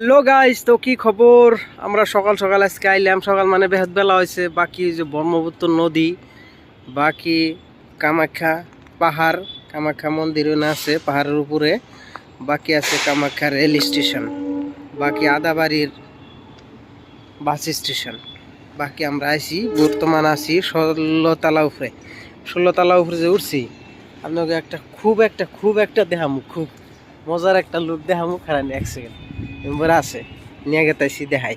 Hello guys, তো কি খবর? আমরা সকাল সকাল আজকে আইলাম। সকাল মানে বেহাত বেলা হয়েছে। বাকি যে ব্রহ্মপুত্র নদী, বাকি কামাখ্যা পাহাড়, কামাখ্যা মন্দিরও না আছে পাহাড়ের উপরে, বাকি আছে কামাখ্যা রেল স্টেশন, বাকি আদাবাড়ির বাস স্টেশন। বাকি আমরা আছি বর্তমান আছি 16 তলা উপরে। 16 তলা উপরে যে উঠছি, আপনাকে খুব একটা দেখামু, খুব মজার একটা লুক দেখামু। খারাপ এক সেকেন্ড মেম্বার আছে নিয়ে গেতাইছি দেখাই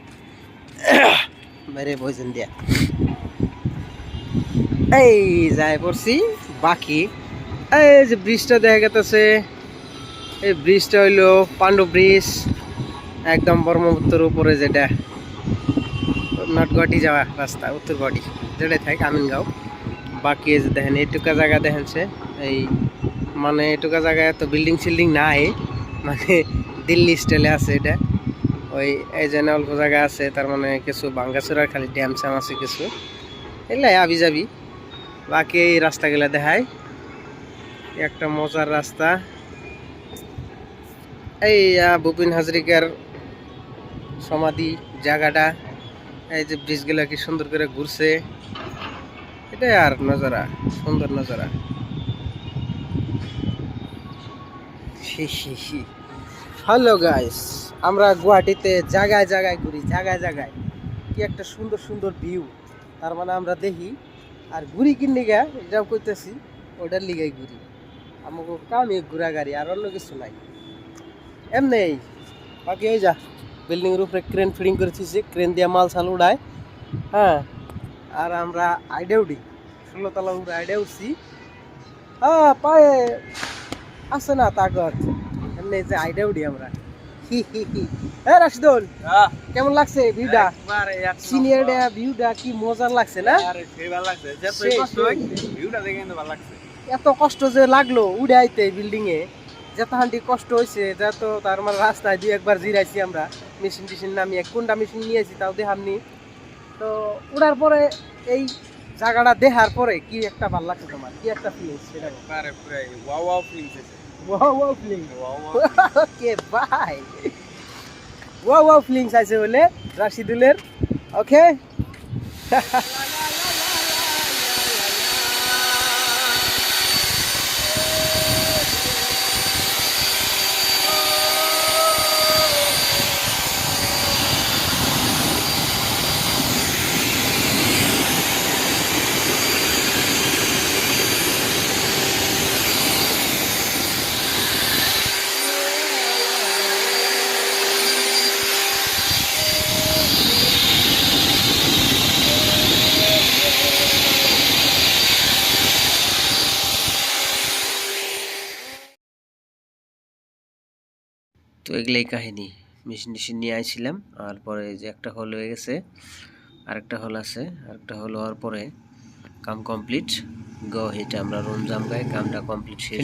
বাইরে বইছেন দিয়া এই যাই পড়ছি। বাকি এই যে ব্রিজটা দেখা গেতেছে, এই ব্রিজটা হইলো পাণ্ডব ব্রিজ, একদম ব্রহ্মপুত্রের উপরে, যেটা নর্থ গুয়াহাটি যাওয়া রাস্তা, উত্তর গুয়াহাটি যেটাই থাকে আমিনগাঁও। বাকি এই যে দেখেন এইটুকা জায়গা দেখেনছে, এই মানে এটুকা জায়গায় এত বিল্ডিং সিল্ডিং নাই, মানে দিল্লি স্টাইলে আছে এটা। ওই এই যে অল্প জায়গা আছে, তার মানে কিছু ভাঙ্গাচুরার খালি ড্যাম স্যাম আছে কিছু, এগুলাই আবি যাবি। বাকি এই রাস্তাগুলা দেখায়, একটা মজার রাস্তা। এই ভূপেন হাজরিকার সমাধি জায়গাটা, এই যে ব্রিজগুলা কি সুন্দর করে ঘুরছে, এটাই আর নজারা, সুন্দর নজারা। হ্যালো গাইস, আমরা গুয়াহাটিতে জায়গায় জায়গায় ঘুরি, জায়গায় জায়গায় কি একটা সুন্দর সুন্দর ভিউ, তার মানে আমরা দেখি আর ঘুরি কিনে গা, এটাও কইতেছি ওটার লিগাই ঘুরি। আমাকে কামে ঘুরা গাড়ি, আর অন্য কিছু নাই এমনি। বাকি ওই যা বিল্ডিং এর উপরে ক্রেন ফিডিং করে দিয়েছে, ক্রেন দিয়ে মাল সাল উড়ায়। হ্যাঁ, আর আমরা আইডে উঠি, 16 তলা উপরে আইডে উঠছি। হ্যাঁ, পায়ে আছে না তাগত, এমনি যে আইডে উঠি আমরা। হি হি হি। হ্যাঁ রাশিদুল, কেমন লাগছে ভিউটা? সিনিয়র ভিউটা কি মজার লাগছে না? এত কষ্ট যে লাগলো উড়ে আইতে বিল্ডিং এ, যত হান্ডি কষ্ট হয়েছে, যত তার মানে রাস্তায় দুই একবার জিরাইছি আমরা, মেশিন টেশিন নামিয়ে কোনটা মেশিন নিয়েছি তাও দেখামনি। তো উড়ার পরে এই জায়গাটা দেখার পরে কি একটা ভালো লাগছে তোমার, কি একটা ফিলিংস সেটা? Wow feelings, okay bye. Wow feelings আছে বলে রাশিদুলের। ওকে তো এগুলাই কাহিনী। মেশিন টেশিন নিয়ে আইছিলাম, আর পরে যে একটা হল হয়ে গেছে, আরেকটা হল আছে, আরেকটা হল হওয়ার পরে কাম কমপ্লিট। গো হেটে আমরা রুম জাম গায়ে কামটা কমপ্লিট শেষ।